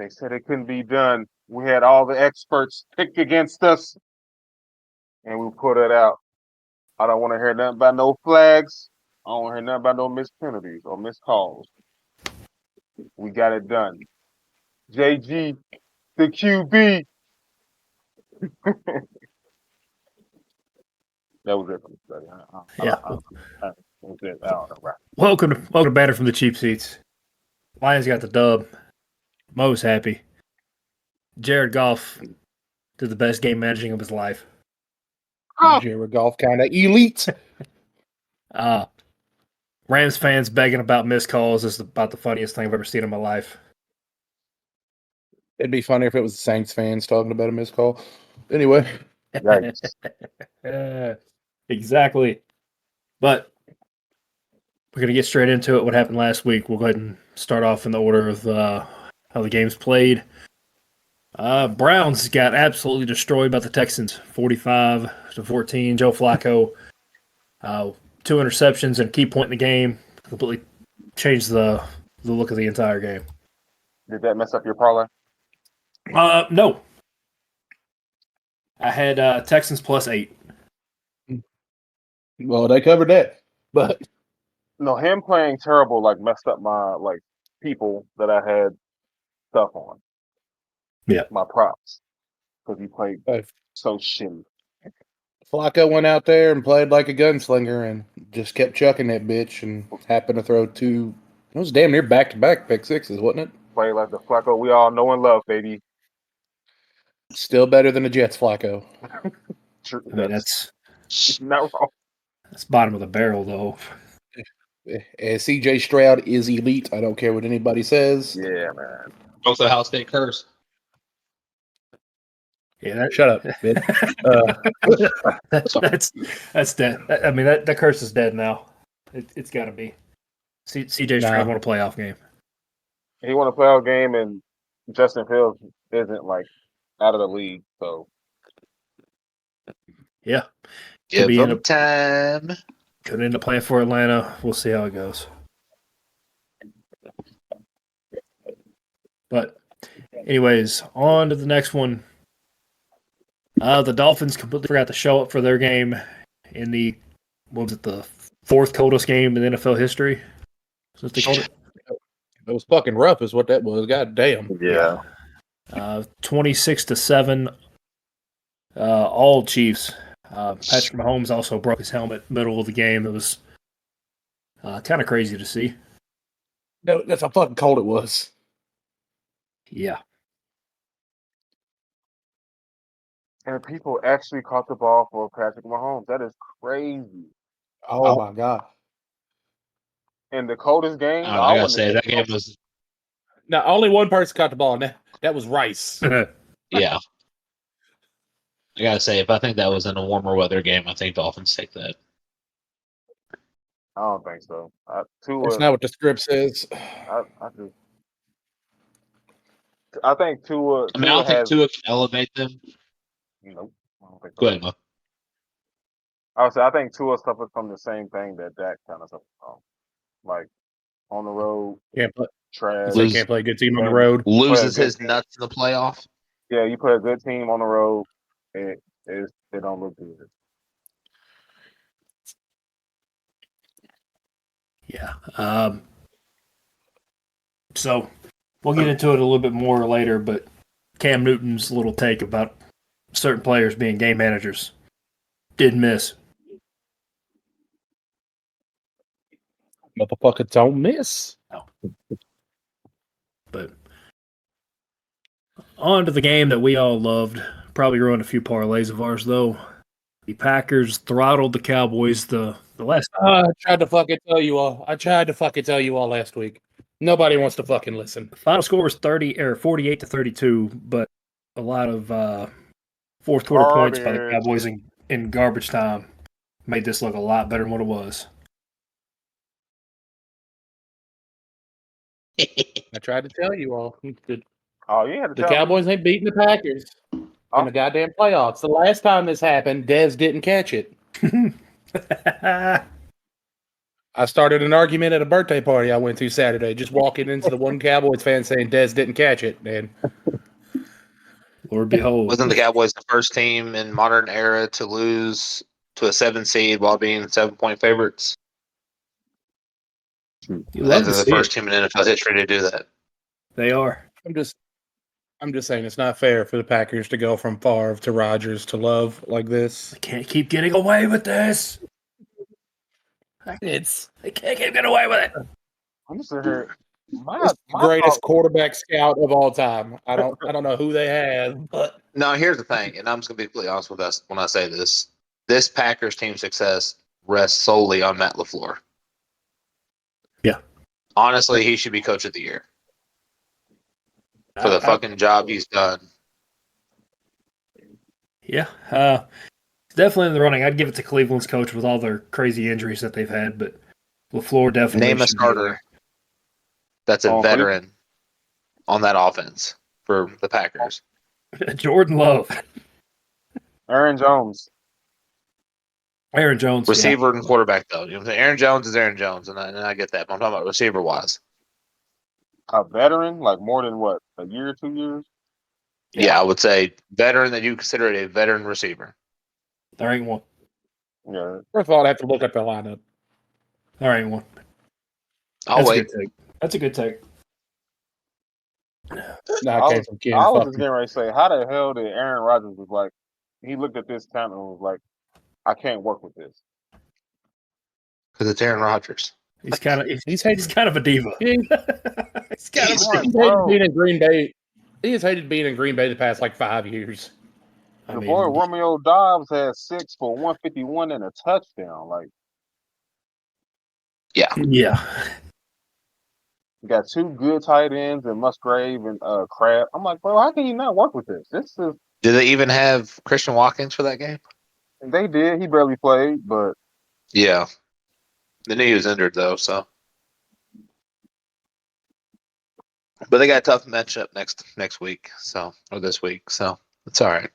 They said it couldn't be done. We had all the experts picked against us, and we put it out. I don't want to hear nothing about no flags. I don't want to hear nothing about no missed penalties or missed calls. We got it done. JG, the QB. That was it from the study. Welcome to Banner from the Cheap Seats. Lions got the dub. Mo's happy. Jared Goff did the best game managing of his life. Jared Goff kind of elite. Rams fans begging about missed calls is about the funniest thing I've ever seen in my life. It'd be funnier if it was the Saints fans talking about a missed call. Anyway. Exactly. But we're going to get straight into it. What happened last week? We'll go ahead and start off in the order of how the games played. Browns got absolutely destroyed by the Texans, 45-14. Joe Flacco, 2 interceptions and a key point in the game. Completely changed the look of the entire game. Did that mess up your parlay? No. I had Texans +8. Well, they covered that, but no, him playing terrible messed up my people that I had stuff on. Yeah, my props because he played so shitty. Flacco went out there and played like a gunslinger and just kept chucking that bitch and happened to throw 2. It was damn near back-to-back pick sixes, wasn't it? Played like the Flacco we all know and love, baby. Still better than the Jets Flacco. I mean, that's not wrong. That's bottom of the barrel, though. C.J. Stroud is elite. I don't care what anybody says. Yeah, man. Also, Ohio State curse. Yeah, shut up, bitch. That's dead. I mean, that curse is dead now. It's got to be. C.J. Stroud won a playoff game. He won a playoff game, and Justin Fields isn't out of the league. So, yeah, give him time. Could end up playing for Atlanta. We'll see how it goes. But, anyways, on to the next one. The Dolphins completely forgot to show up for their game in the 4th coldest game in NFL history? Is that what they called it? It was fucking rough is what that was. God damn. Yeah. 26-7. All Chiefs. Patrick Mahomes also broke his helmet middle of the game. It was kind of crazy to see. No, that's how fucking cold it was. Yeah. And people actually caught the ball for Patrick Mahomes. That is crazy. Oh my God. In the coldest game? I gotta say, that game was... Now, only one person caught the ball, and that was Rice. Yeah. I gotta say, if I think that was in a warmer weather game, I think Dolphins take that. I don't think so. That's not what the script says. I think Tua. I don't think Tua can elevate them. Nope. I don't think so. Go ahead, Mo. I would say I think Tua suffered from the same thing that Dak kind of suffered from. On the road, trash. They can't play a good team on the road. Loses his nuts in the playoff. Yeah, you play a good team on the road, it don't look good. Yeah. So we'll get into it a little bit more later, but Cam Newton's little take about certain players being game managers didn't miss. Motherfucker don't miss. No. But on to the game that we all loved. Probably ruined a few parlays of ours, though. The Packers throttled the Cowboys the last time. I tried to fucking tell you all last week. Nobody wants to fucking listen. The final score was 48-32, but a lot of fourth quarter points by the Cowboys in garbage time made this look a lot better than what it was. I tried to tell you all. The The Cowboys ain't beating the Packers in the goddamn playoffs. The last time this happened, Dez didn't catch it. I started an argument at a birthday party I went to Saturday, just walking into the one Cowboys fan saying Dez didn't catch it, man. Lord behold. Wasn't the Cowboys the first team in modern era to lose to a 7 seed while being 7-point favorites? You And love they're to the see first it. team in NFL history to do that. They are. I'm just saying it's not fair for the Packers to go from Favre to Rodgers to Love like this. They can't keep getting away with this. They can't keep getting away with it. I'm just sitting here. My It's the greatest thought- quarterback scout of all time. I don't know who they have, but No, here's the thing, and I'm just going to be completely honest with us when I say this. This Packers team success rests solely on Matt LaFleur. Yeah. Honestly, he should be coach of the year for the fucking job he's done. Yeah. Definitely in the running. I'd give it to Cleveland's coach with all their crazy injuries that they've had, but LaFleur definitely Name a should be starter that's a Oh, veteran on that offense for the Packers. there. Jordan Love. Aaron Jones. Aaron Jones. Receiver and quarterback, though. You know what I'm saying? Aaron Jones is Aaron Jones, and I get that. But I'm talking about receiver-wise. A veteran, like more than what, a year, 2 years? Yeah, I would say veteran that you consider it a veteran receiver. There ain't one. Yeah. first of all, I'd have to look up the lineup. There ain't one. I'll That's wait. a good take. That's a good take. No, I I came was- from Ken. I was Fuck just you. getting ready to say, how the hell did Aaron Rodgers was like, he looked at this talent and was like, I can't work with this. Because it's Aaron Rodgers. He's kind of He's he's kind of a diva. He- He's kind of He's- a Come diva. on, He's hated bro. being in Green Bay. He has hated being in Green Bay the past like 5 years. I The mean, boy Romeo Dobbs had 6 for 151 and a touchdown. Like, yeah. you got 2 good tight ends and Musgrave and Crab. I'm like, bro, how can you not work with this? This is Did they even have Christian Watkins for that game? they did. He barely played, but Yeah. They knew he was injured, though, so. But they got a tough matchup next week, or this week, so it's all right.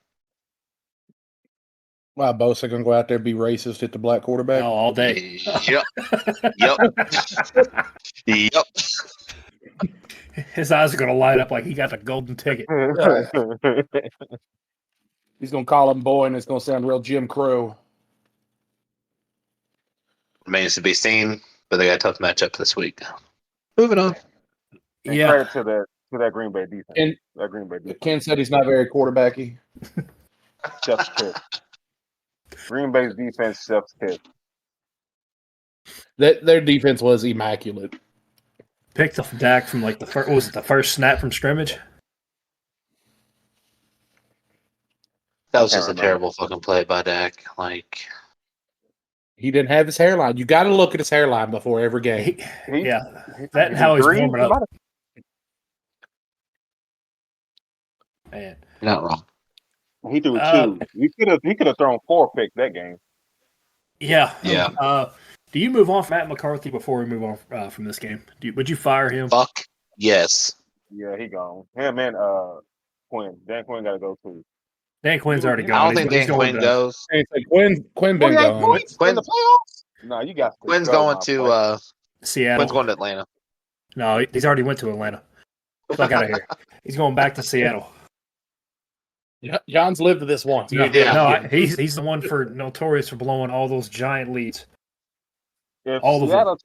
Wow, Bosa gonna go out there and be racist at the black quarterback. Oh, all day. Yep. Yep. His eyes are gonna light up like he got the golden ticket. He's gonna call him boy, and it's gonna sound real Jim Crow. Remains to be seen, but they got a tough matchup this week. Moving on. And Yeah. credit to that Green Bay defense. And- that Green Bay defense. Ken said he's not very quarterbacky. Chef's kiss. Green Bay's defense, chef's kiss. Their defense was immaculate. Picked off Dak from like the first. Was it the first snap from scrimmage? That was I just a remember. terrible fucking play by Dak. Like, He didn't have his hairline. You got to look at his hairline before every game. Yeah, that and how he's Three? warming up. Man, you're not wrong. He threw 2. He could have thrown 4 picks that game. yeah, Yeah. Do you move on from Matt McCarthy before we move on from this game? Would you fire him? Fuck yes. Yeah, he gone. Him and Quinn. Dan Quinn got to go too. Dan Quinn's already I gone. I don't think He's Dan going Quinn to goes. Hey, it's like Quinn been 48 gone. points in Quinn- the playoffs? No, you got to Quinn's go, going my to boy. Seattle. Quinn's going to Atlanta. No, he's already went to Atlanta. Fuck out of here. He's going back to Seattle. John's lived to this once. No, Yeah. he's the one for notorious for blowing all those giant leads. If all of Seattle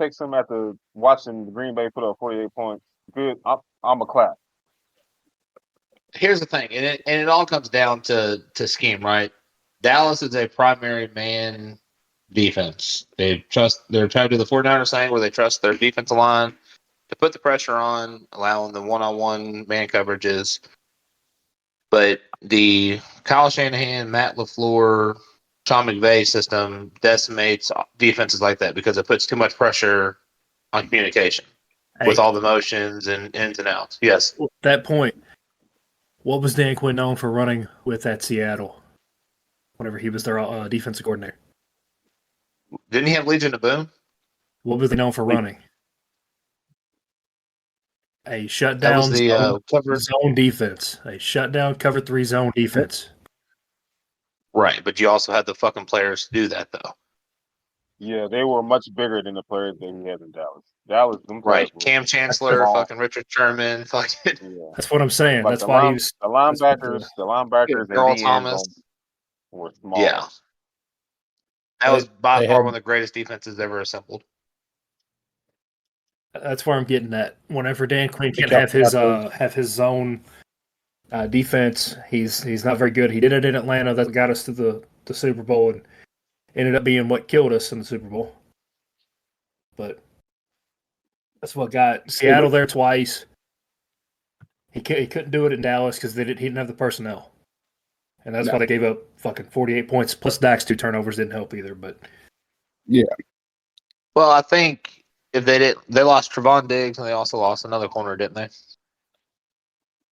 takes him after watching the Green Bay put up 48 points, good. I'm a clap. Here's the thing, and it all comes down to scheme, right? Dallas is a primary man defense. They're trying to do the 49ers thing where they trust their defensive line to put the pressure on, allowing the one-on-one man coverages. But the Kyle Shanahan, Matt LaFleur, Sean McVay system decimates defenses like that because it puts too much pressure on communication with all the motions and ins and outs. Yes. At that point, what was Dan Quinn known for running with at Seattle whenever he was their defensive coordinator? Didn't he have Legion of Boom? What was he known for running? A That shutdown was the cover. zone defense. A shutdown cover 3 zone defense. Right, but you also had the fucking players to do that, though. Yeah, they were much bigger than the players that he had in Dallas. Dallas, them Right. players were Cam Chancellor, small. fucking Richard Sherman, fucking Yeah. That's what I'm saying. Like That's why he was. the That's what the, linebackers and Earl DNs Thomas. were Yeah. small. That was by they far had- one of the greatest defenses ever assembled. that's where I'm getting at. Whenever Dan Quinn can Kept have his zone defense, he's not very good. He did it in Atlanta. That got us to the Super Bowl and ended up being what killed us in the Super Bowl. But that's what got Seattle there twice. He couldn't do it in Dallas because he didn't have the personnel, and that's why they gave up fucking 48 points. Plus Dak's 2 turnovers didn't help either. But Well, I think if they lost Trevon Diggs and they also lost another corner, didn't they?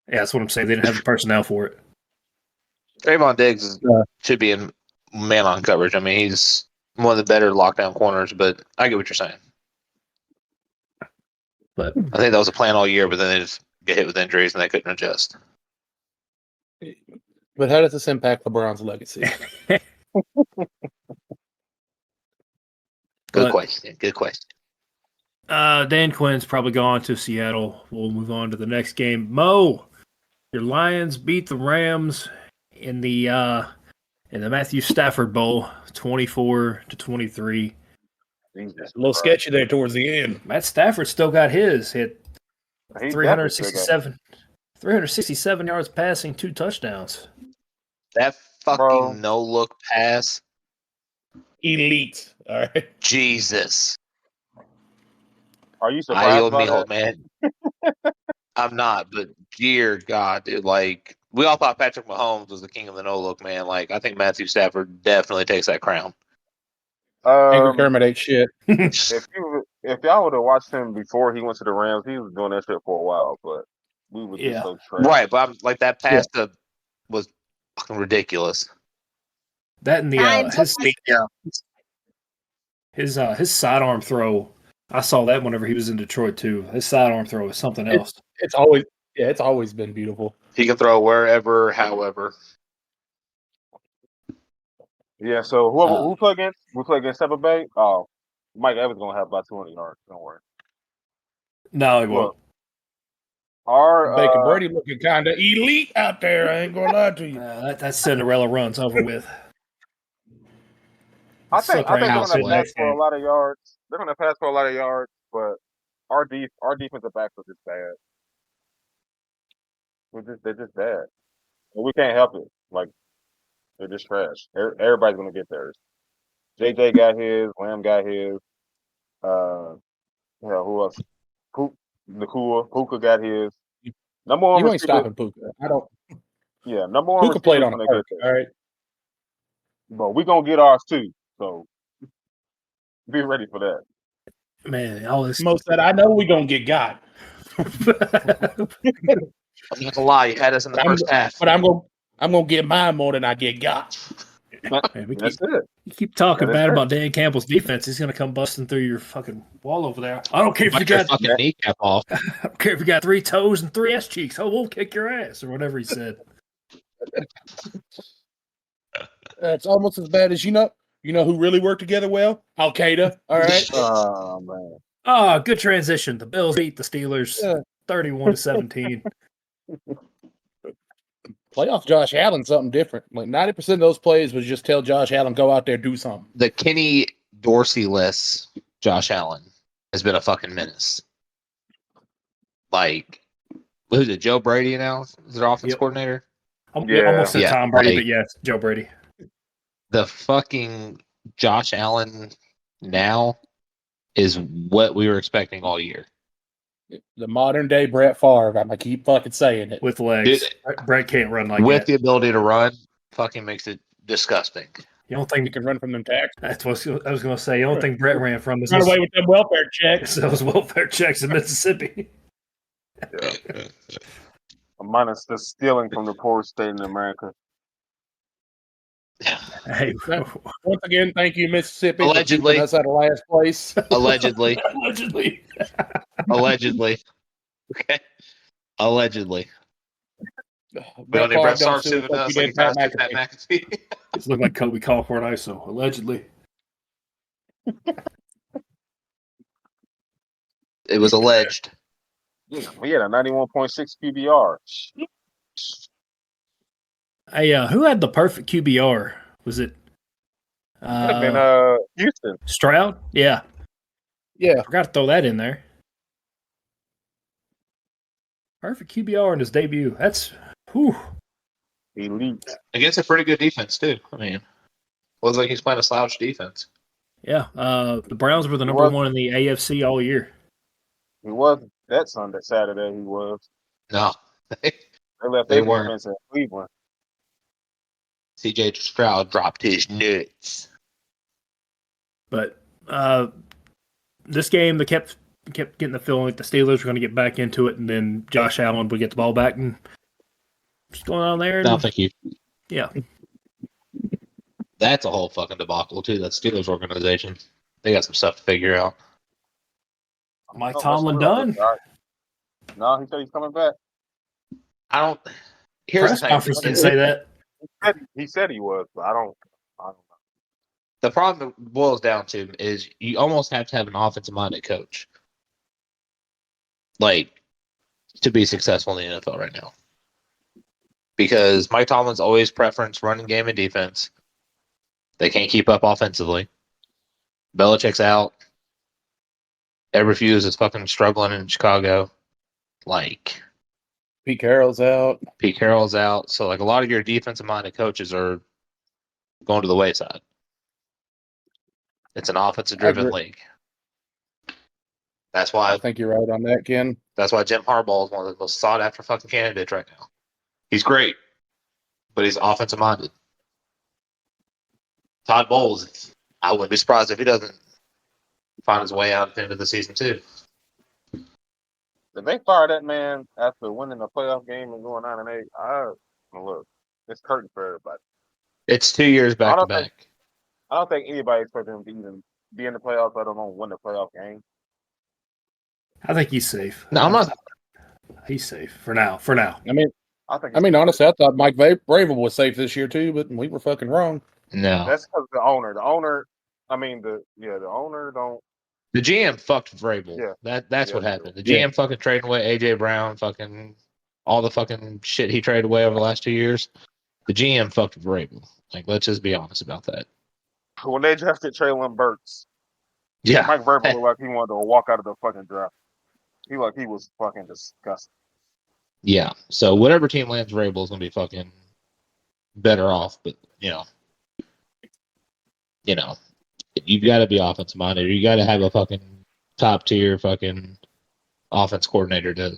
yeah, that's what I'm saying. They didn't have the personnel for it. Trevon Diggs should be in man-on coverage. I mean, he's one of the better lockdown corners, but I get what you're saying. But I think that was a plan all year, but then they just get hit with injuries and they couldn't adjust. But how does this impact LeBron's legacy? Good question. Good question. Dan Quinn's probably gone to Seattle. We'll move on to the next game. Mo, your Lions beat the Rams in the Matthew Stafford Bowl, 24-23. Jesus A little Christ. sketchy there towards the end. Matt Stafford still got his. Hit He definitely still got 367 yards passing, 2 touchdowns. That fucking Bro. no-look pass. Elite. All right. Jesus. Are you I surprised owe by me that? hope, man. I'm not, but dear God, dude, like we all thought Patrick Mahomes was the king of the no-look, man. Like I think Matthew Stafford definitely takes that crown. Angry Kermit ain't shit. If y'all would have watched him before he went to the Rams, he was doing that shit for a while, but we were just Yeah. so trash. Right, but I'm like that pass was fucking ridiculous. That and the his sidearm throw. I saw that whenever he was in Detroit too. His sidearm throw is something else. It's always been beautiful. He can throw wherever, however. Yeah, so who play against? We play against Tampa Bay. Oh, Mike Evans gonna have about 200 yards. Don't worry. No, he won't. Look, our Baker Brady looking kind of elite out there. I ain't gonna lie to you. That Cinderella run's over with. I think they're gonna House in pass next for a game. lot of yards. They're gonna pass for a lot of yards, but our defensive backs are just bad. They're just bad, and we can't help it. Like they're just trash. Everybody's gonna get theirs. JJ got his. Lamb got his. Who else? Puka got his. Number one You ain't receiver. stopping Puka. I don't. Yeah, number one Puka played receiver on a gonna perk. get there. All right. But we gonna get ours too. So be ready for that. Man, all this. Most that I know we gonna get got. I'm not gonna lie, you had us in the first half. But I'm gonna get mine more than I get got. Man, we That's it. you keep talking That is bad it. about Dan Campbell's defense. He's gonna come busting through your fucking wall over there. I don't care if you Bite your got. fucking kneecap off. I don't care if you got 3 toes and 3 ass cheeks. Oh, we'll kick your ass or whatever he said. It's almost as bad as you know who really work together well? Al Qaeda. All right. Oh man. Oh, good transition. The Bills beat the Steelers Yeah. 31-17. Playoff Josh Allen, something different. Like 90% of those plays was just tell Josh Allen go out there do something. The Kenny Dorsey-less Josh Allen has been a fucking menace. Like, who's it? Joe Brady now is their offense coordinator. Yeah. Almost said Yeah, Tom Brady, like- but yes, Joe Brady. The fucking Josh Allen now is what we were expecting all year. The modern day Brett Favre. I'm gonna keep fucking saying it. With legs. Brett can't run like With that. the ability to run, fucking makes it disgusting. You don't He think can run from them tax. that's what I was going to say. You don't think Brett ran from Run away with them welfare checks. those welfare checks in Mississippi? Yeah. Minus the stealing from the poorest state in America. Hey, Once again, thank you, Mississippi, Allegedly. for keeping us at the last place. Allegedly. allegedly. Allegedly. Okay. Allegedly. We don't need Favre Brett don't Favre sue suing us like us you like he did Pat passed Pat McAfee. McAfee. It's looked like Kobe Colcord ISO, allegedly. It was alleged. Yeah, we had a 91.6 QBR. Hey, who had the perfect QBR? Was it Could have been Houston. Stroud? Yeah, Yeah. forgot to throw that in there. Perfect QBR in his debut. That's whew. Elite. Against a pretty good defense, too. I mean, was like he's playing a slouch defense. Yeah, the Browns were the He number was- one in the AFC all year. He was that Sunday, Saturday. He was. No. They left They their weren't. defense in Cleveland. CJ Stroud dropped his nuts. But this game, they kept getting the feeling like the Steelers were going to get back into it, and then Josh Allen would get the ball back and what's going on there? No, And, thank you. yeah, That's a whole fucking debacle, too. That Steelers organization. They got some stuff to figure out. Mike Oh, Tomlin that's done. No, he said he's coming back. I don't. Here's Press the conference thing. didn't say that. He said he was, but I don't know. The problem it boils down to is you almost have to have an offensive-minded coach, like, to be successful in the NFL right now. Because Mike Tomlin's always preference running game and defense. They can't keep up offensively. Belichick's out. Eberflus is fucking struggling in Chicago. Like, Pete Carroll's out. Pete Carroll's out. So, like, a lot of your defensive-minded coaches are going to the wayside. It's an offensive-driven league. That's I why think you're right on that, Ken. That's why Jim Harbaugh is one of the most sought-after fucking candidates right now. He's great, but he's offensive-minded. Todd Bowles, I wouldn't be surprised if he doesn't find his way out at the end of the season, too. If they fire that man after winning a playoff game and going 9-8, look, it's curtain for everybody. It's 2 years I don't back-to-back. I don't think anybody expected him to even be in the playoffs, let alone win the playoff game. I think he's safe. No, I'm not. He's safe for now. For now. I mean, I think honestly, I thought Mike Vrabel was safe this year too, but we were fucking wrong. No. that's because the owner. The owner don't. The GM fucked Vrabel. Yeah. That's Yeah, what yeah. happened. The GM fucking traded away A.J. Brown, fucking all the fucking shit he traded away over the last 2 years. The GM fucked Vrabel. Like, let's just be honest about that. When they drafted Traylon Burks, Yeah. Mike Vrabel looked like he wanted to walk out of the fucking draft. He was fucking disgusting. Yeah. So whatever team lands Vrabel is gonna be fucking better off, but you know, you've got to be offensive minded. You got to have a fucking top tier fucking offense coordinator to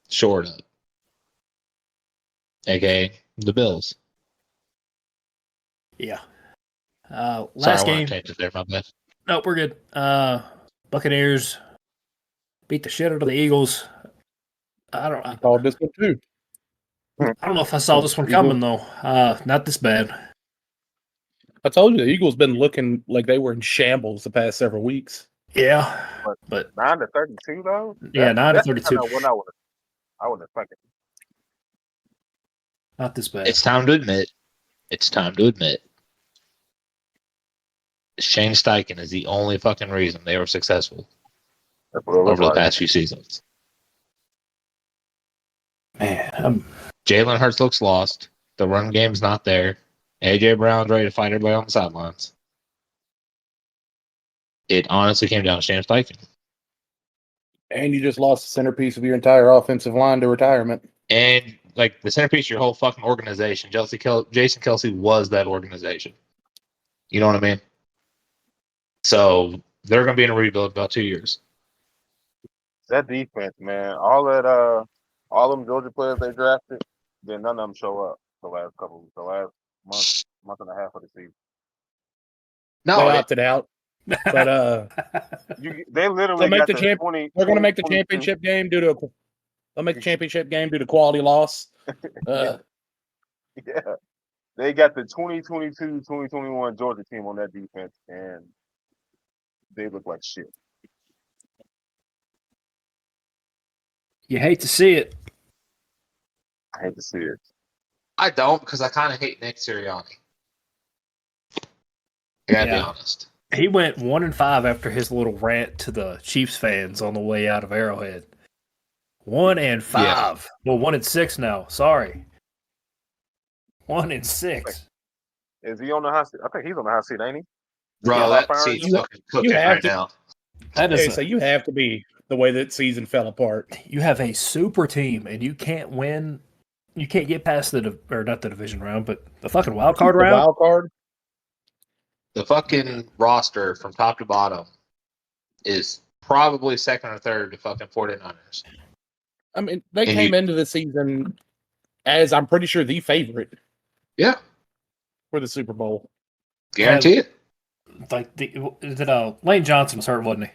shore it up, aka the Bills. Yeah. Sorry, Last I game. want to change it there, my bad. No, we're good. Buccaneers beat the shit out of the Eagles. I don't Called this one too. know if I saw this one coming though. Not this bad. I told you the Eagles been looking like they were in shambles the past several weeks. Yeah, but 9-32 though. yeah, 9-32. That's kinda what I would have fucking. Not this bad. It's time to admit. Shane Steichen is the only fucking reason they were successful over the past few seasons. Man, Jalen Hurts looks lost. The run game's not there. A.J. Brown's ready to fight everybody on the sidelines. It honestly came down to Shane Steichen. And you just lost the centerpiece of your entire offensive line to retirement. And, like, the centerpiece of your whole fucking organization, Jason Kelce was that organization. You know what I mean? So, they're going to be in a rebuild in about 2 years. That defense, man. All them Georgia players they drafted, then none of them show up the last month and a half of the season. They No, opted out. But They literally They'll make got the 20. they're going to make the 20, championship game due to quality loss. Yeah, they got the 2022, 2021 Georgia team on that defense, and they look like shit. you hate to see it. I hate to see it. I don't, because I kind of hate Nick Sirianni. I gotta be Yeah. honest. He went 1-5 after his little rant to the Chiefs fans on the way out of Arrowhead. 1-5. Yeah. Well, 1-6 now. Sorry. 1-6. Is he on the hot seat? I think he's on the hot seat, ain't he? Bro, Yeah, that firing seat's you- fucking cooking have right to- now. That is So you have to be the way that season fell apart. you have a super team, and you can't win. You can't get past not the division round, but the fucking wild card The round. wild card. The fucking roster from top to bottom is probably second or third to fucking 49ers. I mean, they And came you- into the season as I'm pretty sure the favorite Yeah, for the Super Bowl. guarantee it. Like Lane Johnson was hurt, wasn't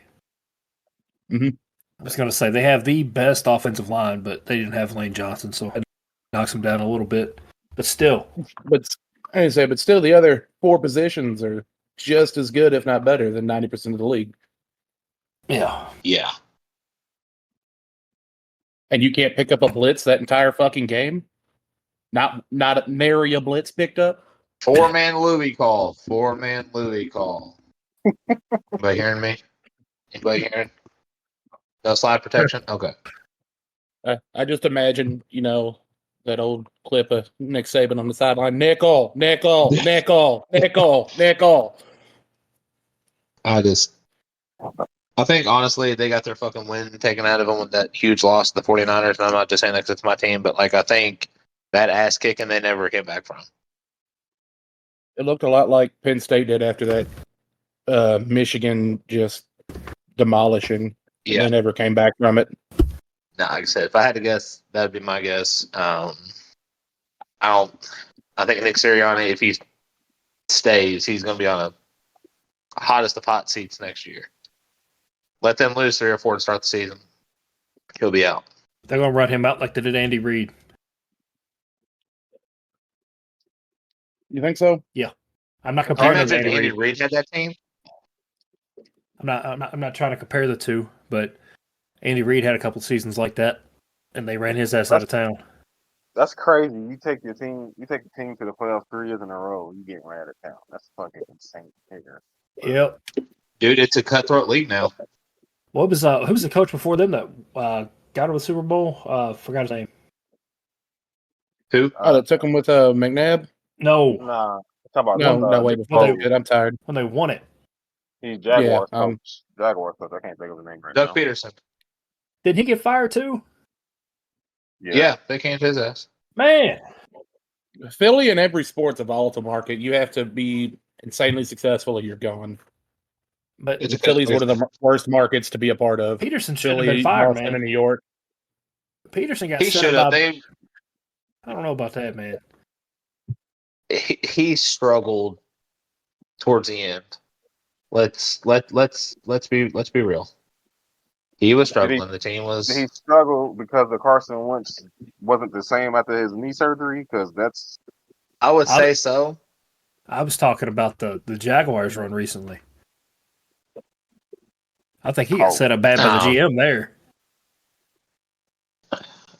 he? Mhm. I was going to say they have the best offensive line, but they didn't have Lane Johnson, so it knocks them down a little bit. But still, But but still, the other four positions are just as good, if not better, than 90% of the league. yeah. Yeah. And you can't pick up a blitz that entire fucking game. Not nary a blitz picked up. 4-man Louis call. 4-man Louis call. Anybody hearing me? Anybody hearing? No slide protection? Okay. I just imagine, that old clip of Nick Saban on the sideline. Nickel, nickel, nickel, nickel, nickel. I think, honestly, they got their fucking win taken out of them with that huge loss to the 49ers. And I'm not just saying that 'cause it's my team, but, I think that ass kicking they never came back from. It looked a lot like Penn State did after that Michigan just demolishing. Yeah. They never came back from it. No, like I said, if I had to guess, that'd be my guess. I think Nick Sirianni, if he stays, he's going to be on a hottest of hot seats next year. Let them lose 3 or 4 to start the season. He'll be out. They're going to run him out like they did Andy Reid. You think so? I'm not Can you comparing them to imagine if Andy Andy Reid. Reid had that team? I'm not trying to compare the two, but Andy Reid had a couple seasons like that, and they ran his ass out of town. That's crazy. You take the team to the playoffs 3 years in a row. You get ran out of town. That's fucking insane. Yep. Dude, it's a cutthroat league now. Who was the coach before them that got to the Super Bowl? Forgot his name. Who? Oh, that took him with McNabb? No, Nah, talk about No, way before they- they did. I'm tired. when they won it. He's Jaguars Yeah, coach. Jaguars coach. I can't think of his name right Doug now. Peterson. Did he get fired too? Yeah, they canned his ass. Man, Philly in every sport's a volatile market. You have to be insanely successful or you're gone. but It's a Philly's one of the worst markets to be a part of. Peterson should have Philly, been fired, Boston, man. and New York. Peterson got He set should up have. by. I don't know about that, man. He struggled towards the end. Let's be real. He was struggling. The team was. Did he struggle because the Carson Wentz wasn't the same after his knee surgery? Because that's I would say so. I was talking about the Jaguars run recently. I think he got set up bad by the No. GM there.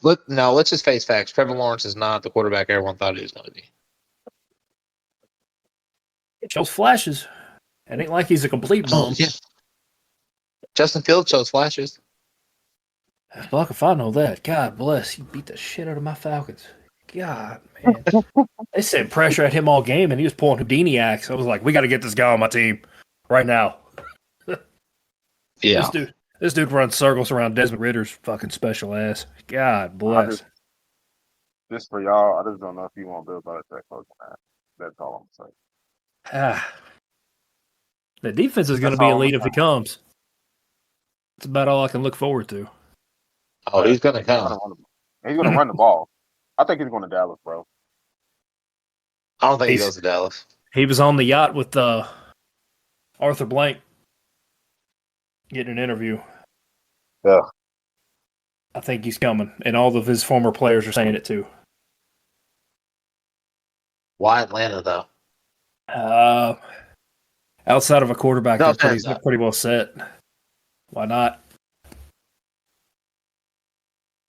Let's just face facts. Trevor Lawrence is not the quarterback everyone thought he was going to be. Shows flashes. It ain't like he's a complete bum. Justin Fields shows flashes. Fuck if I know that. God bless. He beat the shit out of my Falcons. God, man. They sent pressure at him all game, and he was pulling Houdini acts. I was like, we got to get this guy on my team right now. Yeah. This dude runs circles around Desmond Ritter's fucking special ass. God bless. just for y'all. I just don't know if you want Bill Belichick coach. That's all I'm saying. The defense is going to That's be all elite I'm if it comes. That's about all I can look forward to. Oh, he's going to He's gonna come. He's gonna run the ball. I think he's going to Dallas, bro. I don't think he He's- goes to Dallas. He was on the yacht with Arthur Blank getting an interview. Yeah. I think he's coming, and all of his former players are saying it too. Why Atlanta, though? Outside of a quarterback, No, they're offense. pretty well set. Why not?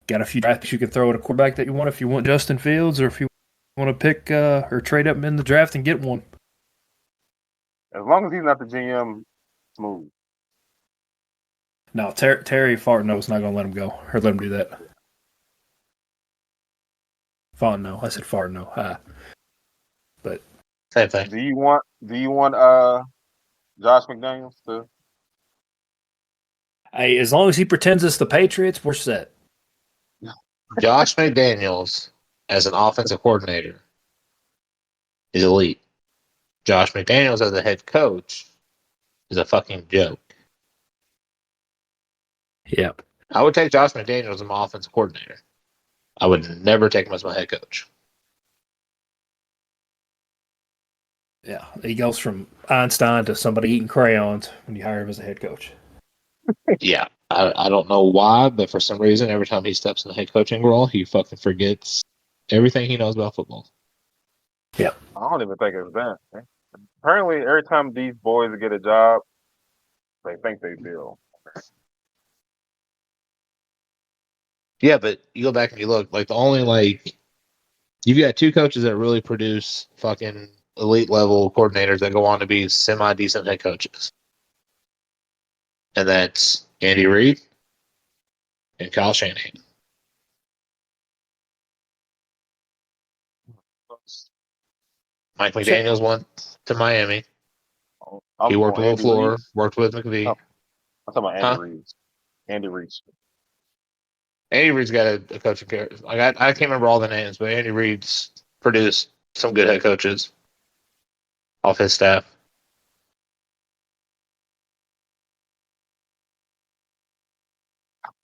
Got a few drafts you can throw at a quarterback that you want if you want Justin Fields or if you want to pick or trade up in the draft and get one. As long as he's not the GM, smooth. No, Terry Fontenot's not going to let him go or let him do that. Fontenot. I said Fontenot. But Same thing. Do you want Josh McDaniels to? hey, as long as he pretends it's the Patriots, we're set. Josh McDaniels as an offensive coordinator is elite. Josh McDaniels as a head coach is a fucking joke. Yep. I would take Josh McDaniels as my offensive coordinator. I would never take him as my head coach. Yeah. He goes from Einstein to somebody eating crayons when you hire him as a head coach. Yeah. I don't know why, but for some reason, every time he steps in the head coaching role, he fucking forgets everything he knows about football. I don't even think it's that. Apparently, every time these boys get a job, they think they do. Yeah, but you go back and you look, like the only you've got two coaches that really produce fucking elite level coordinators that go on to be semi decent head coaches. And that's Andy Reid and Kyle Shanahan. Mike McDaniels went to Miami. He worked with LaFleur, worked with McVay. I'm talking about Andy Reid. Andy Reid. Andy Reid's got a coaching character. Like I can't remember all the names, but Andy Reid's produced some good head coaches off his staff.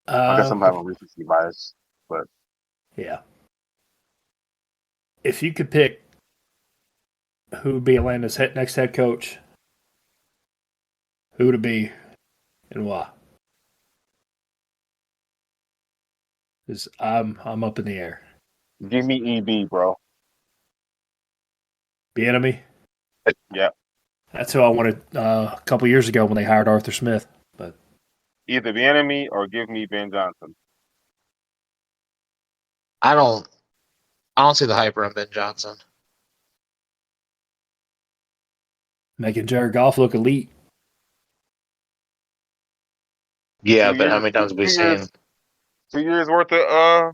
I guess I'm having recency bias, but yeah. If you could pick who would be Atlanta's next head coach, who would it be and why? Because I'm up in the air. give me EB, bro. Bieniemy? Yeah. That's who I wanted a couple years ago when they hired Arthur Smith. But Either Bieniemy or give me Ben Johnson. I don't see the hype around Ben Johnson. making Jared Goff look elite. Yeah, but how many times have we seen 2 years worth of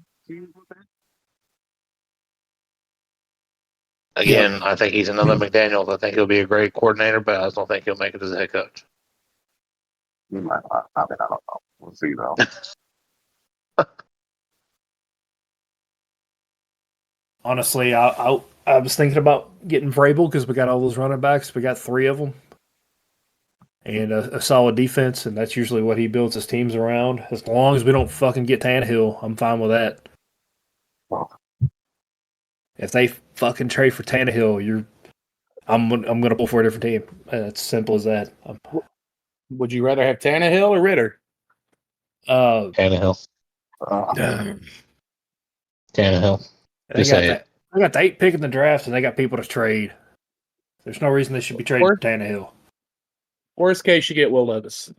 Again, I think he's another McDaniels. I think he'll be a great coordinator, but I just don't think he'll make it as a head coach. I mean, I don't know. We'll see though. Honestly, I was thinking about getting Vrabel because we got all those running backs. We got 3 of them. And a solid defense, and that's usually what he builds his teams around. As long as we don't fucking get Tannehill, I'm fine with that. If they fucking trade for Tannehill, I'm gonna pull for a different team. It's simple as that. Would you rather have Tannehill or Ritter? Tannehill. Tannehill. They got the 8th pick in the draft, and they got people to trade. There's no reason they should be trading for Tannehill. Worst case, you get Will Levis.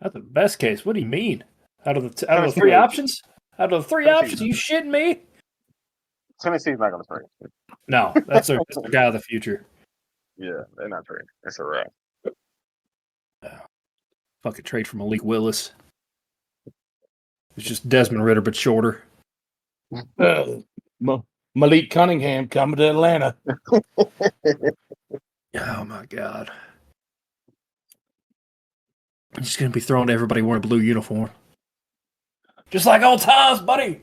Not the best case. What do you mean? Out of the 3 options? Out of the 3 options, are you shitting me? Tennessee's not going to trade. No, that's their guy of the future. Yeah, they're not trading. It's a wrap. Fucking trade for Malik Willis. It's just Desmond Ritter, but shorter. Malik Cunningham coming to Atlanta. Oh, my God. He's just going to be throwing to everybody wearing a blue uniform. Just like old times, buddy.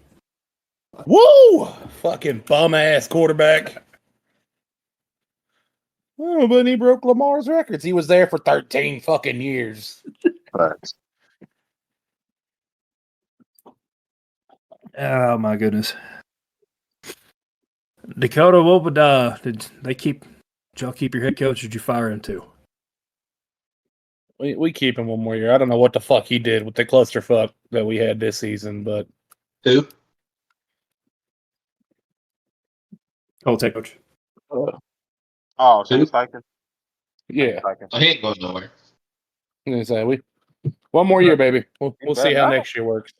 Woo! Fucking bum-ass quarterback. Oh, but he broke Lamar's records. He was there for 13 fucking years. Oh, my goodness. Dakota, what would did y'all keep your head coach or did you fire him too? We keep him one more year. I don't know what the fuck he did with the clusterfuck that we had this season, but who? Old head coach. Shane Steichen? Yeah. He ain't going nowhere. I'm gonna say one more year, baby. We'll see how next year works.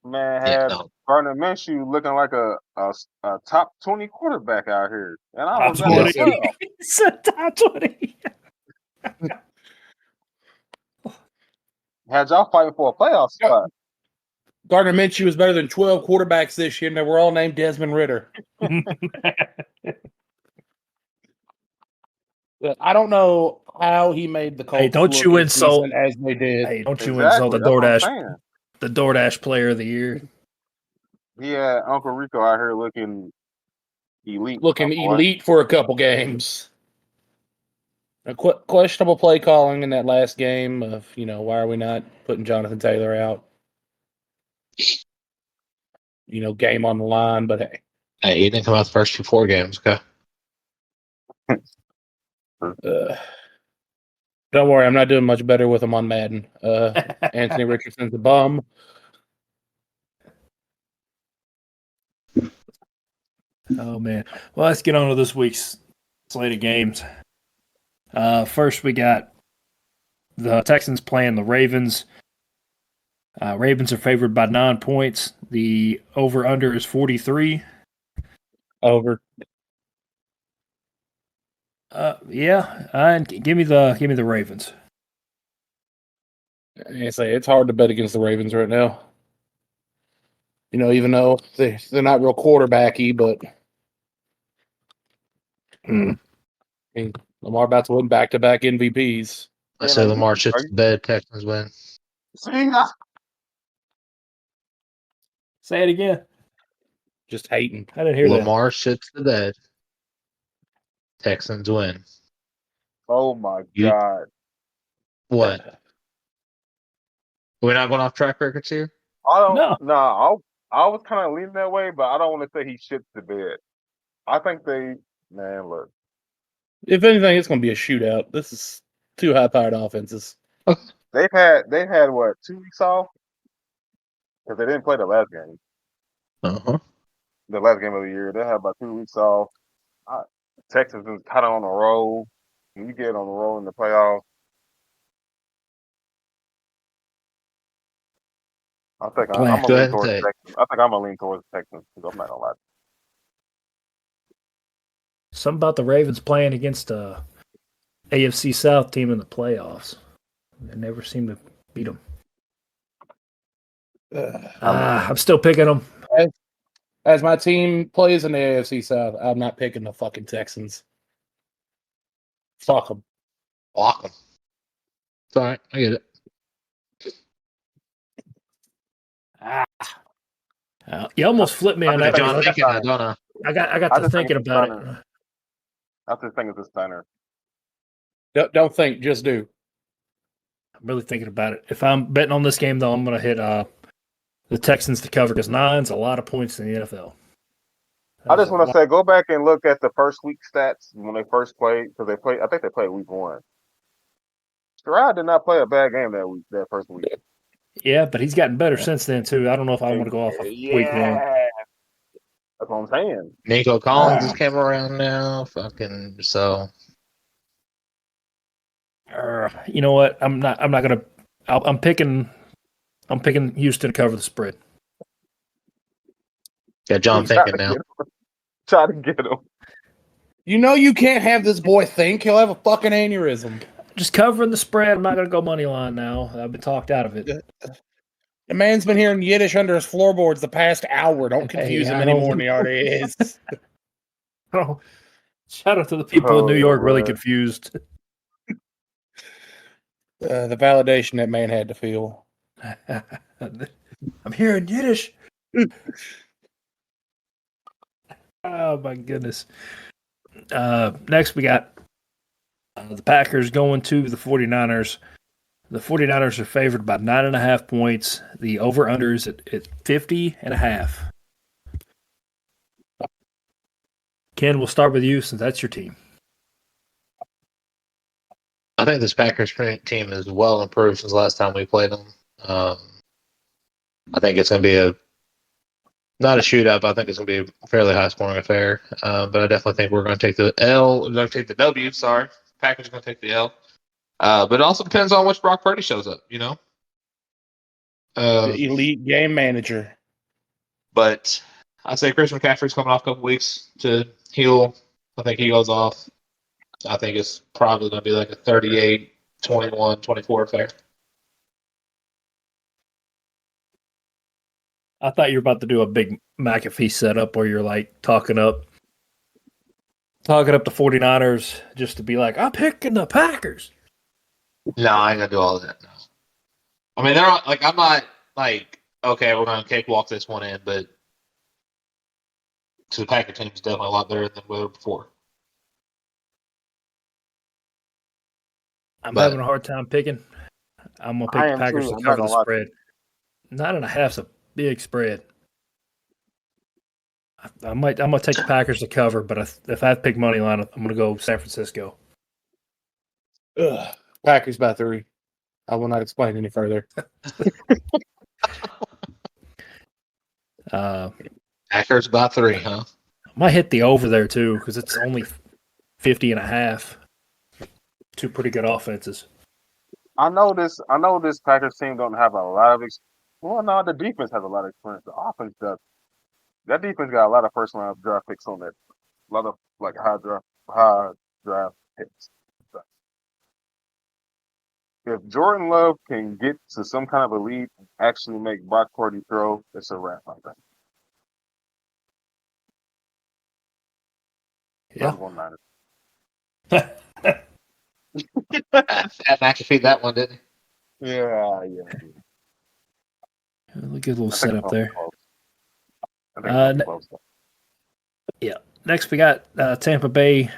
Man Yeah, had no. Gardner Minshew looking like a top 20 quarterback out here, and I Top was in the 20. playoffs. It's a top 20. Had y'all fighting for a playoff spot. Gardner Minshew was better than 12 quarterbacks this year, and they were all named Desmond Ritter. I don't know how he made the Colts Hey, don't look you as insult- decent as they did. Hey, don't you insult Exactly. That's what I'm saying. the DoorDash player of the year. He had Uncle Rico out here looking elite. Looking my boy. elite for a couple games. A questionable play calling in that last game of, why are we not putting Jonathan Taylor out? Game on the line, but hey. Hey, he didn't come out the first 4 games. Okay. Don't worry, I'm not doing much better with him on Madden. Anthony Richardson's a bum. Oh, man. Well, let's get on to this week's slate of games. First, we got the Texans playing the Ravens. Ravens are favored by 9 points. The over-under is 43. Over. Yeah, and give me the Ravens. I say it's hard to bet against the Ravens right now. Even though they're not real quarterbacky, but I mean, Lamar about to win back-to-back MVPs. I say Lamar shits the bed. Texans win. Say it again. Just hating. I didn't hear Lamar shits the bed. Texans win. Oh my You- God. What? We're not going off track records here? I don't. No. No, I was kind of leaning that way, but I don't want to say he shits the bed. I think man, look. If anything, it's going to be a shootout. This is 2 high-powered offenses. They've had what, 2 weeks off? Because they didn't play the last game. Uh-huh. The last game of the year. They had about 2 weeks off. Texas is kind of on a roll. When you get on the roll in the playoffs, I think I'm Go gonna lean ahead towards and say it. Texans. I think I'm gonna lean towards Texans because I'm not gonna lie. Something about the Ravens playing against a AFC South team in the playoffs. They never seem to beat them. I'm still picking them. As my team plays in the AFC South, I'm not picking the fucking Texans. Fuck them. Block them. It's all right. I get it. You almost flipped me on that. John Lincoln, I don't know. I got to thinking about it. I just think it's a stunner. Don't think, just do. I'm really thinking about it. If I'm betting on this game, though, I'm going to hit the Texans to cover because 9's a lot of points in the NFL. I just want to say, go back and look at the first week stats when they first played because I think they played week 1. Stroud did not play a bad game that first week. Yeah, but he's gotten better since then too. I don't know if I want to go off of week 1. That's what I'm saying. Nico Collins has came around now. Fucking so. You know what? I'm not gonna. I'm picking Houston to cover the spread. Got John thinking now. Try to get him. You can't have this boy think. He'll have a fucking aneurysm. Just covering the spread. I'm not going to go money line now. I've been talked out of it. The man's been hearing Yiddish under his floorboards the past hour. Don't confuse him any more than he already is. Oh, shout out to the people in New York, really confused. The validation that man had to feel. I'm hearing Yiddish. Oh, my goodness. Next, we got the Packers going to the 49ers. The 49ers are favored by 9.5 points. The over-under is at 50.5. Ken, we'll start with you since that's your team. I think this Packers team is well improved since the last time we played them. I think it's going to be not a shootout, but I think it's going to be a fairly high-scoring affair. But I definitely think we're going to take the L. We're going to take the W. Sorry, Packers are going to take the L. But it also depends on which Brock Purdy shows up. The elite game manager. But I'd say Christian McCaffrey's coming off a couple weeks to heal. I think he goes off. I think it's probably going to be like a 38, 21, 24 affair. I thought you were about to do a big McAfee setup where you're like talking up the 49ers just to be like, I'm picking the Packers. No, I ain't going to do all of that. No. I mean, they're like, I'm not like, okay, we're going to cakewalk this one in, but the Packer team is definitely a lot better than we were before. I'm having a hard time picking. I'm going to pick the Packers to cover the spread. 9.5's a big spread. I'm going to take the Packers to cover, but if I have to pick money line, I'm going to go San Francisco. Packers by 3. I will not explain any further. Packers by 3, huh? I might hit the over there too because it's only 50.5. Two pretty good offenses. I know this Packers team don't have a lot of the defense has a lot of experience. The offense does. That defense got a lot of first round draft picks on that. A lot of like high draft picks. If Jordan Love can get to some kind of a lead and actually make Brock Purdy throw, it's a wrap, I think. Yeah. McAfee that one, didn't he? Yeah. Look at a little setup there. Close. Yeah. Next, we got Tampa Bay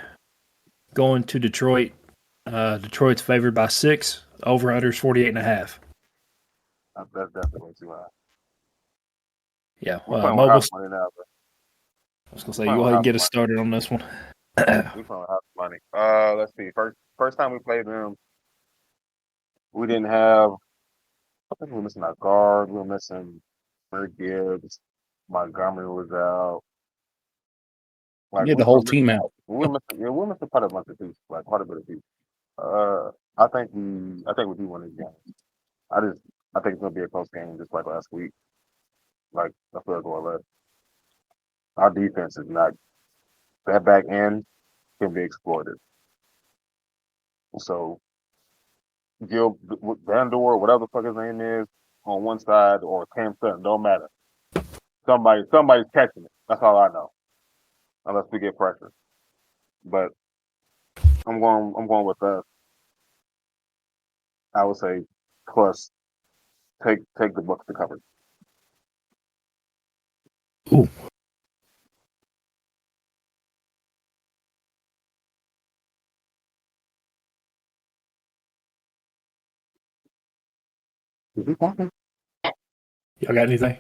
going to Detroit. Detroit's favored by 6. Over under is 48.5. That's definitely too high. Yeah. I was gonna say you go ahead and get us started on this one. We playing half money. Let's see. First time we played them, we didn't have. I think we were missing our guard. We were missing Murray Gibbs. Montgomery was out. Get the whole team out. We were missing quite a bunch of pieces, like quite a bit of pieces. I think we do win this game. I think it's gonna be a close game, just like last week. Like a field goal left. Our defense is not that back end can be exploited. So Gil Vandor, whatever the fuck his name is, on one side or Cam Sutton, don't matter. Somebody's catching it. That's all I know. Unless we get pressure. But I'm going with us. I would say plus take the Bucks to cover. Ooh. Y'all got anything?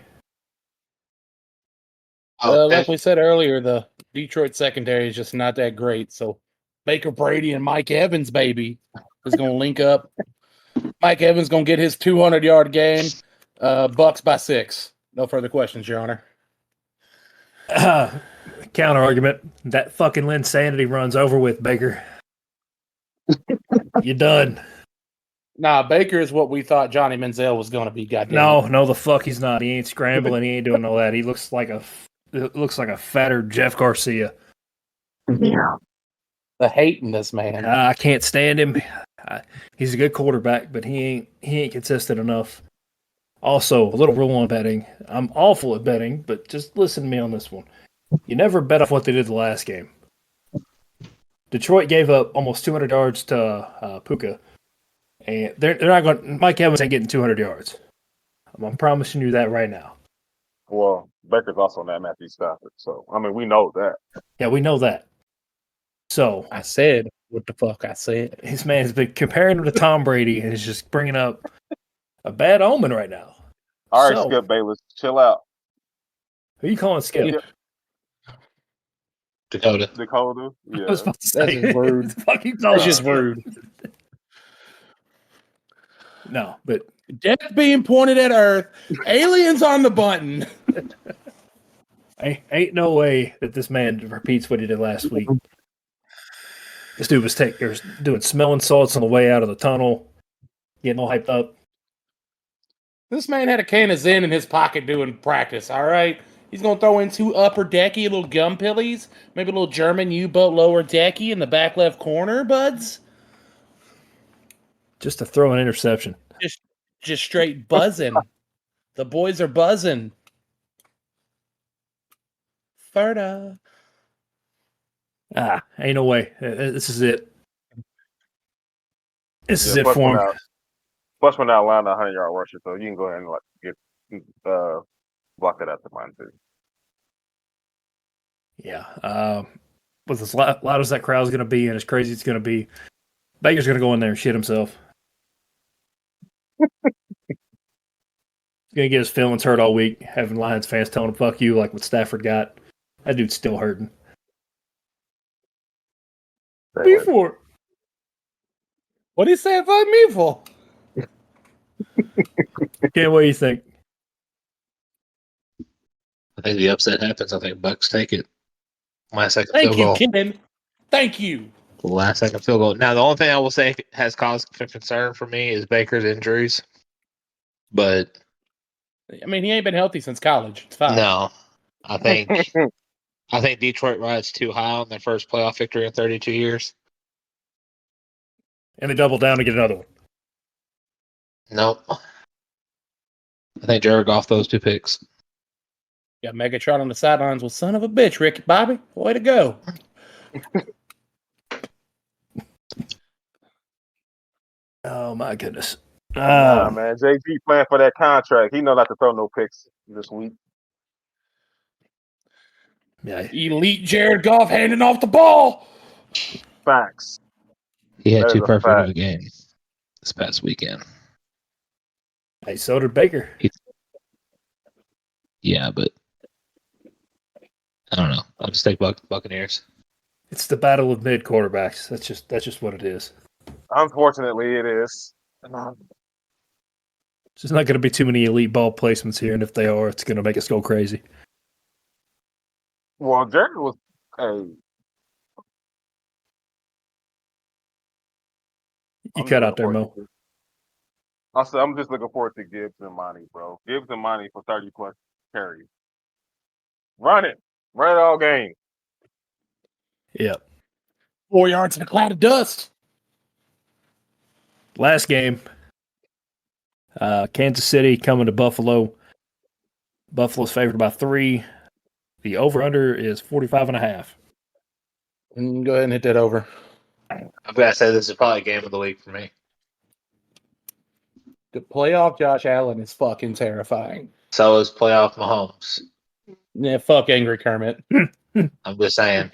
Like we said earlier, the Detroit secondary is just not that great. So Baker Brady and Mike Evans, baby, is going to link up. Mike Evans going to get his 200-yard game. Bucks by 6. No further questions, Your Honor. Counter argument. That fucking Linsanity runs over with, Baker. You done. Nah, Baker is what we thought Johnny Manziel was going to be. Goddamn. No, the fuck he's not. He ain't scrambling. He ain't doing all that. He looks like a fatter Jeff Garcia. Yeah. The hate in this man. I can't stand him. He's a good quarterback, but he ain't consistent enough. Also, a little rule on betting. I'm awful at betting, but just listen to me on this one. You never bet off what they did the last game. Detroit gave up almost 200 yards to Puka, and they're not going. Mike Evans ain't getting 200 yards. I'm promising you that right now. Well, Baker's also not Matthew Stafford, so I mean we know that. Yeah, we know that. So I said what the fuck I said. This man's been comparing him to Tom Brady and is just bringing up a bad omen right now. All right, Skip Bayless, chill out. Who are you calling Skip? Dakota. Yeah. I was about to say, that's rude. That's just rude. No, but death being pointed at Earth, aliens on the button. Ain't no way that this man repeats what he did last week. This dude was doing smelling salts on the way out of the tunnel, getting all hyped up. This man had a can of Zen in his pocket doing practice, all right? He's going to throw in 2 upper decky, little gum pillies, maybe a little German U-boat lower decky in the back left corner, buds. Just to throw an interception. Just straight buzzing. The boys are buzzing. Ferda. Ain't no way. This is it. This is it plus for him. Plus, we're not allowed a 100-yard rusher, so you can go ahead and get block that out to mine too. Yeah. With as loud as that crowd's going to be and as crazy it's going to be, Baker's going to go in there and shit himself. He's going to get his feelings hurt all week, having Lions fans telling him, fuck you, like what Stafford got. That dude's still hurting. Before. What do you say about me for? Ken, what do you think? I think the upset happens. I think Bucks take it. Last second Thank field you, goal. Ken. Thank you. Last second field goal. Now, the only thing I will say has caused concern for me is Baker's injuries. But I mean, he ain't been healthy since college. It's fine. no, I think Detroit rides too high on their first playoff victory in 32 years. And they double down to get another one. Nope. I think Jared Goff those 2 picks. Got Megatron on the sidelines. Well, son of a bitch, Ricky Bobby. Way to go. Oh, my goodness. Nah, man. JG playing for that contract. He know not to throw no picks this week. Yeah. Elite Jared Goff handing off the ball. Facts. He had That 2 is a perfect fact. of a game this past weekend. Hey, so did Baker. Yeah, but I don't know. I'll just take Buccaneers. It's the battle of mid quarterbacks. That's just what it is. Unfortunately, it is. There's not going to be too many elite ball placements here, and if they are, it's going to make us go crazy. Well, Jared was You cut out there, Mo. I'm just looking forward to Gibbs and Monty, bro. Gibbs and Monty for 30-plus carries. Run it all game. Yeah. 4 yards in a cloud of dust. Last game, Kansas City coming to Buffalo. Buffalo's favored by 3. The over-under is 45.5. Go ahead and hit that over. I've got to say this is probably game of the week for me. The playoff Josh Allen is fucking terrifying. So is playoff Mahomes. Yeah, fuck Angry Kermit. I'm just saying.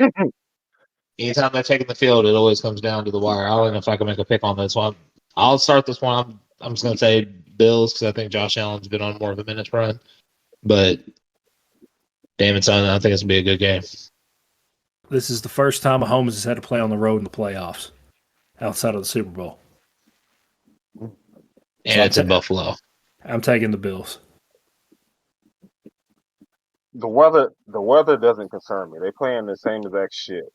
Anytime they're taking the field, it always comes down to the wire. I don't know if I can make a pick on this one. I'll start this one. I'm just going to say Bills because I think Josh Allen's been on more of a minutes run. But damn it, son, I think it's going to be a good game. This is the first time Mahomes has had to play on the road in the playoffs outside of the Super Bowl. And it's in Buffalo. I'm taking the Bills. The weather doesn't concern me. They playing the same exact shit.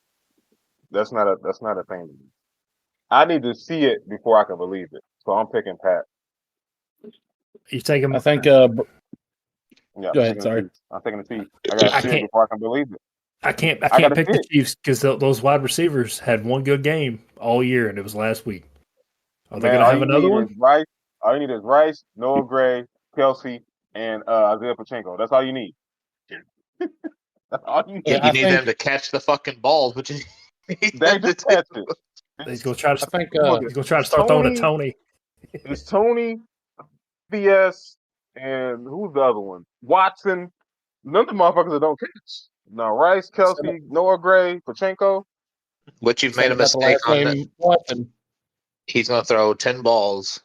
That's not a thing to me. I need to see it before I can believe it. So I'm picking Pat. You take him. I think. Yeah, Go ahead. Sorry. I'm taking the Chiefs. I gotta see it before I can believe it. I can't pick the Chiefs because those wide receivers had one good game all year, and it was last week. Are they going to have another one? All you need is Rice, Noah Gray, Kelsey, and Isaiah Pacheco. That's all you need. That's all you need. Yeah, you need them to catch the fucking balls, which is they just catch it. He's going to try to. He's going to try to start throwing to Tony. It's Tony, BS, and who's the other one? Watson. None of the motherfuckers that don't catch. Now Rice, Kelsey, Noah Gray, Pacheco. Which you've made a mistake on that. He's going to throw 10 balls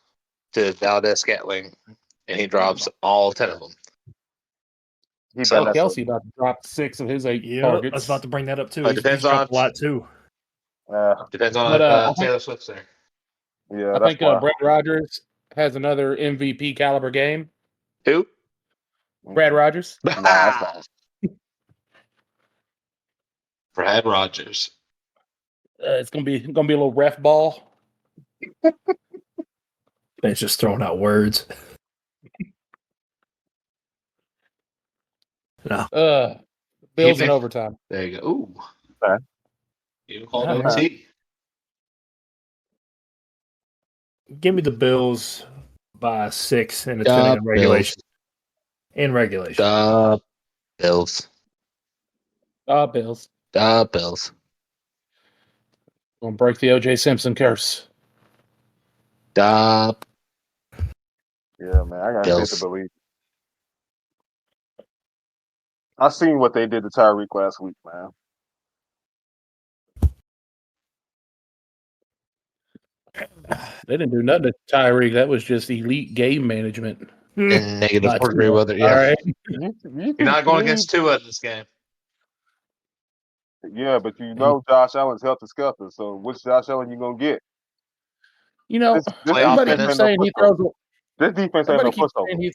to Valdez-Scantling, and he drops all 10 of them. Kelsey about to drop 6 of his 8 targets. I was about to bring that up too. It depends on a lot too. Depends on Taylor Swift's there. Yeah, I think Brad Rodgers has another MVP caliber game. Who? Brad Rodgers. Brad Rodgers. It's gonna be a little ref ball. It's just throwing out words. Bills in overtime. There you go. Ooh. Okay. You called All right. OT. Give me the Bills by 6, and it's going to end in regulation. In regulation. Bills. Bills. Bills. Gonna break the O.J. Simpson curse. Yeah, man, I got faith to Bills. believe. I seen what they did to Tyreek last week, man. They didn't do nothing to Tyreek. That was just elite game management. In negative Not 4 degree weather. Yeah. All right. You're not going against Tua in this game. Yeah, but you know Josh Allen's helter skelter. So which Josh Allen you gonna get? You know, This Playoff everybody defense keeps ain't no saying he pushover. throws. This defense ain't Everybody no keeps pushover. saying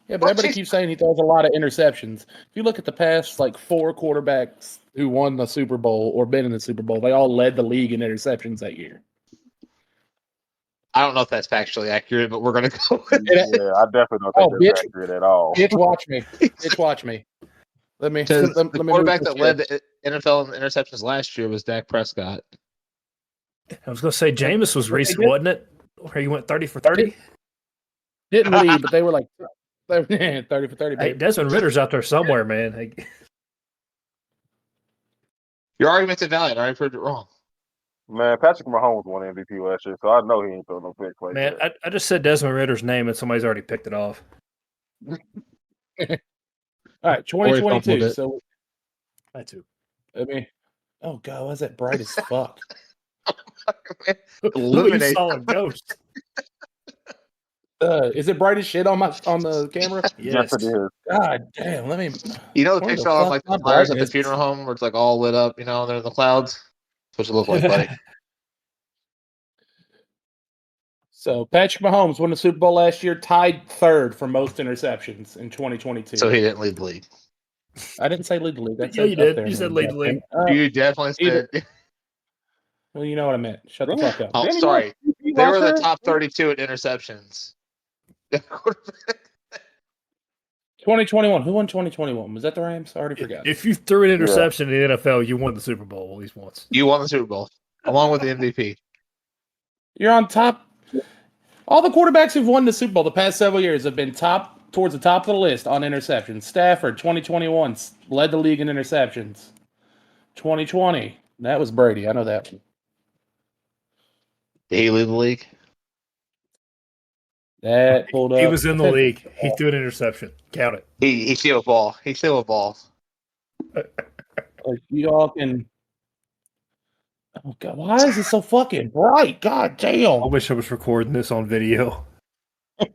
but everybody keeps saying he throws a lot of interceptions. If you look at the past, like 4 quarterbacks who won the Super Bowl or been in the Super Bowl, they all led the league in interceptions that year. I don't know if that's factually accurate, but we're going to go with Yeah, I definitely don't think that's accurate at all. Bitch, watch me. Bitch, watch me. Let me. the let me quarterback move that led the NFL in interceptions last year was Dak Prescott. I was going to say Jameis was recent, wasn't it? Where he went 30 for 30? Didn't lead, but they were like 30 for 30. Hey, Desmond Ritter's out there somewhere, man. Hey, Your argument's invalid. I already proved it wrong. Man, Patrick Mahomes won MVP last year, so I know he ain't throwing no pick like man, that. I just said Desmond Ritter's name, and somebody's already picked it off. All right, 2022. So I too. I mean, oh god, why is that bright as fuck? You Illuminate. saw a ghost. Is it bright as shit on the camera? Yes, it is. God damn, let me. You know the Where picture the on fuck like the my flyers at the brightness? funeral home where it's like all lit up, you know, they're in the clouds? That's what you look like, buddy. So Patrick Mahomes won the Super Bowl last year, tied 3rd for most interceptions in 2022. So he didn't lead the league. I didn't say lead the league. Yeah, you did. You said lead the league. You definitely said. Well, you know what I meant. Shut the fuck up. Oh, sorry. They were the top 32 at interceptions. 2021. Who won 2021? Was that the Rams? I already forgot. If you threw an interception in the NFL, you won the Super Bowl at least once. You won the Super Bowl along with the MVP. You're on top. All the quarterbacks who've won the Super Bowl the past several years have been towards the top of the list on interceptions. Stafford, 2021, led the league in interceptions. 2020, that was Brady. I know that one. Did he lead the league? That pulled up. He was in the league. He threw an interception. Count it. He threw a ball. He threw a ball. Y'all can. Oh god, why is it so fucking bright? God damn! I wish I was recording this on video. What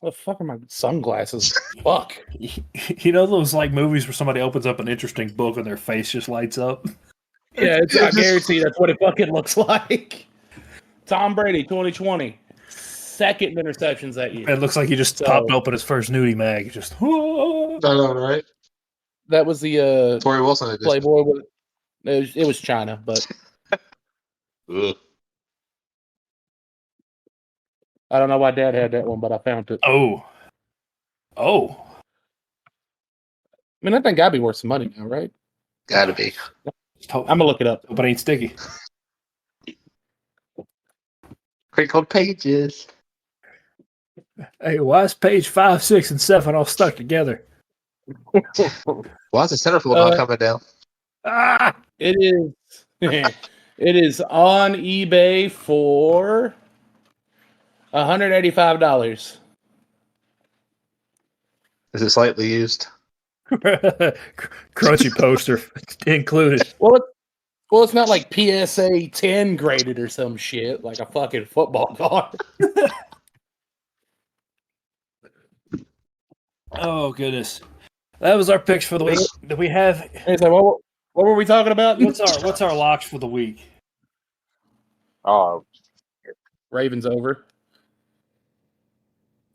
the fuck are my sunglasses? Fuck. You know those like movies where somebody opens up an interesting book and their face just lights up? Yeah, I guarantee that's what it fucking looks like. Tom Brady, 2020, 2nd in interceptions that year. It looks like he just popped open his first nudie mag. Just I know, right? That was the Torrey Wilson edition. Playboy. It was China, but Ugh. I don't know why Dad had that one, but I found it. oh. I mean, that thing gotta be worth some money now, right? Gotta be. I'm gonna look it up. But it ain't sticky. Crinkled pages. Hey, why is page 5, 6, and 7 all stuck together? Why is the centerfield not coming down? Ah! It is. It is on eBay for $185. Is it slightly used? Crunchy poster included. Well, it's not like PSA 10 graded or some shit like a fucking football card. Oh goodness, that was our picks for the week. Do we have? Hey, so what were we talking about? What's our locks for the week? Ravens over.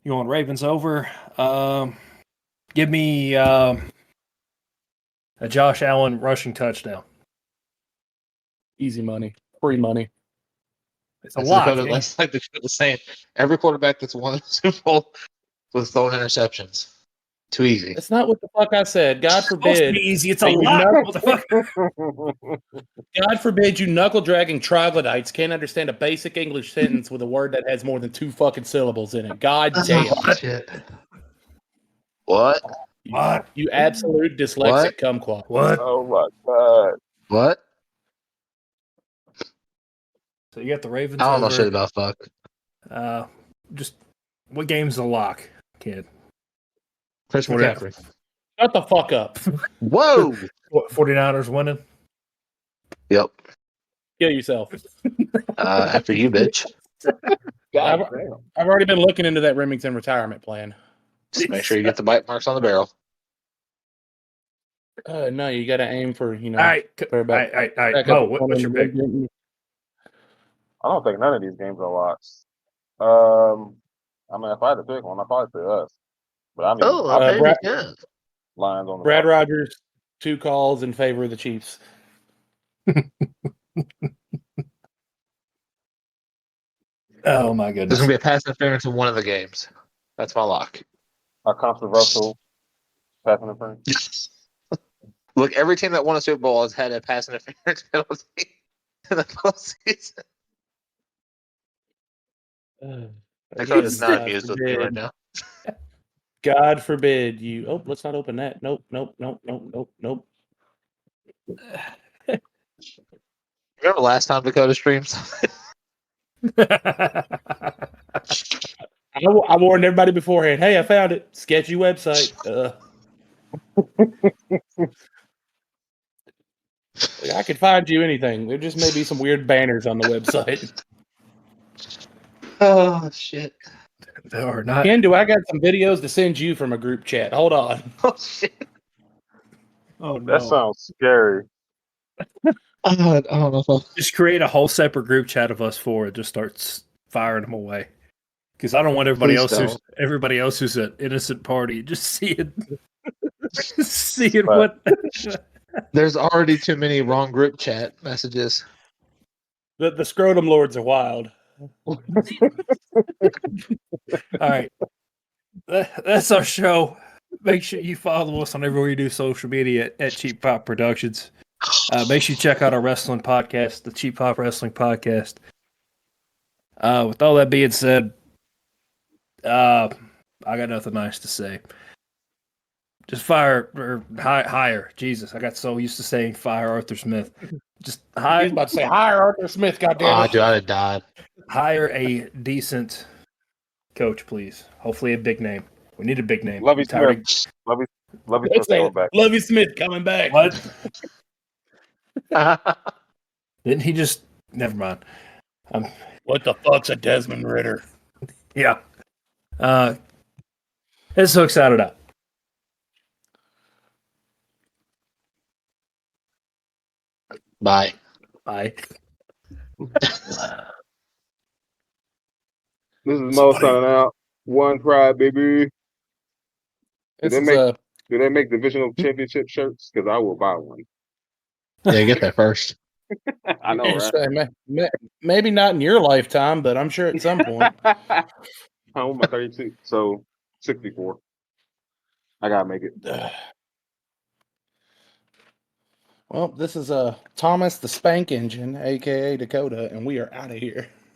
You want Ravens over? Give me a Josh Allen rushing touchdown. Easy money. Free money. It's a lot. That's like Dakota was saying. Every quarterback that's won the Super Bowl was throwing interceptions. Too easy. That's not what the fuck I said. God Supposed to forbid. be easy. It's a that you lot, knuckle- motherfucker. God forbid you knuckle dragging troglodytes can't understand a basic English sentence with a word that has more than 2 fucking syllables in it. God damn. Shit. What? What? You absolute dyslexic kumquat. What? Oh my god. What? So you got the Ravens I don't know over. shit about fuck. Just what game's the lock, kid? Chris McCaffrey. Shut the fuck up. Whoa. 49ers winning. Yep. Kill yourself. After you, bitch. I've already been looking into that Remington retirement plan. Just make sure you get the bite marks on the barrel. No, you got to aim for, All right. for All about right. Mo, what's your pick? I don't think none of these games are locks. I mean, if I had to pick one, I'd probably say us. But I mean, Oh, Brad- yeah. Lions on the Brad line. Rogers, 2 calls in favor of the Chiefs. Oh my There's goodness. going to be a pass interference in one of the games. That's my lock. A controversial pass interference. Look, every team that won a Super Bowl has had a pass interference penalty in the postseason. Dakota is not amused with me right now. God forbid you. Oh, let's not open that. Nope. Remember last time Dakota streams? I warned everybody beforehand. Hey, I found it. Sketchy website. I could find you anything. There just may be some weird banners on the website. Oh, shit. They are not. Ken, do I got some videos to send you from a group chat? Hold on. Oh, shit. Oh no. That sounds scary. I don't know if Just create a whole separate group chat of us four and just starts firing them away. Because I don't want everybody else who's an innocent party just seeing Right. what. There's already too many wrong group chat messages. The scrotum lords are wild. All right. That's our show. Make sure you follow us on everywhere you do social media at Cheap Pop Productions. Make sure you check out our wrestling podcast, the Cheap Pop Wrestling Podcast. With all that being said, I got nothing nice to say. Just fire or hire. Jesus, I got so used to saying fire Arthur Smith. Just I was about to say, hire Arthur Smith, goddamn it. Dude, I'd have died. hire a decent coach, please. Hopefully a big name. We need a big name. Lovey I'm tired Smith. Lovey Let's Smith say coming back. Lovey Smith coming back. of- What? Didn't he just? Never mind. What the fuck's a Desmond Ritter? Yeah. Let's hook it up. Bye. Bye. This is Mo signing out. One pride, baby. This they is make- Do they make divisional championship shirts? Because I will buy one. Yeah, get that first. I know, right? Maybe not in your lifetime, but I'm sure at some point. I'm on my 32, so 64. I gotta make it. Well, this is Thomas the Spank Engine, aka Dakota, and we are out of here.